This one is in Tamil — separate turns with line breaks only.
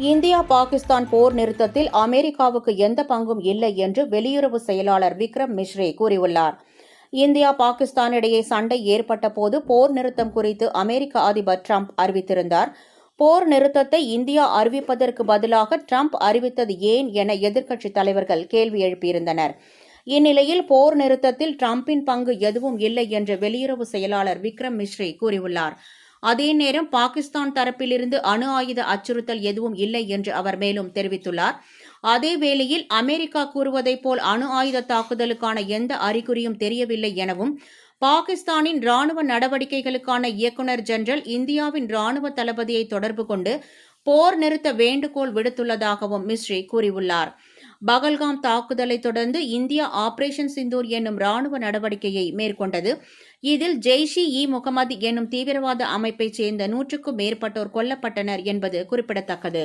இந்தியா பாகிஸ்தான் போர் நிறுத்தத்தில் அமெரிக்காவுக்கு எந்த பங்கும் இல்லை என்று வெளியுறவு செயலாளர் விக்ரம் மிஸ்ரி கூறியுள்ளார். இந்தியா பாகிஸ்தான் இடையே சண்டை ஏற்பட்ட போது போர் நிறுத்தம் குறித்து அமெரிக்க அதிபர் டிரம்ப் அறிவித்திருந்தார். போர் நிறுத்தத்தை இந்தியா அறிவிப்பதற்கு பதிலாக டிரம்ப் அறிவித்தது ஏன் என எதிர்க்கட்சித் தலைவர்கள் கேள்வி எழுப்பியிருந்தனர். இந்நிலையில் போர் நிறுத்தத்தில் டிரம்பின் பங்கு எதுவும் இல்லை என்று வெளியுறவு செயலாளர் விக்ரம் மிஸ்ரி கூறியுள்ளார். அதே நேரம் பாகிஸ்தான் தரப்பிலிருந்து அணு ஆயுத அச்சுறுத்தல் எதுவும் இல்லை என்று அவர் மேலும் தெரிவித்துள்ளார். அதேவேளையில் அமெரிக்கா கூறுவதைப் போல் அணு ஆயுத தாக்குதலுக்கான எந்த அறிகுறியும் தெரியவில்லை எனவும், பாகிஸ்தானின் ராணுவ நடவடிக்கைகளுக்கான இயக்குநர் ஜெனரல் இந்தியாவின் ராணுவ தளபதியை தொடர்பு கொண்டு போர் நிறுத்த வேண்டுகோள் விடுத்துள்ளதாகவும் மிஸ்ரி கூறியுள்ளார். பகல்காம் தாக்குதலை தொடர்ந்து இந்தியா ஆபரேஷன் சிந்தூர் என்னும் ராணுவ நடவடிக்கையை மேற்கொண்டது. இதில் ஜெய்ஷ்-இ-முகமது என்னும் தீவிரவாத அமைப்பைச் சேர்ந்த 100க்கும் மேற்பட்டோர் கொல்லப்பட்டனர் என்பது குறிப்பிடத்தக்கது.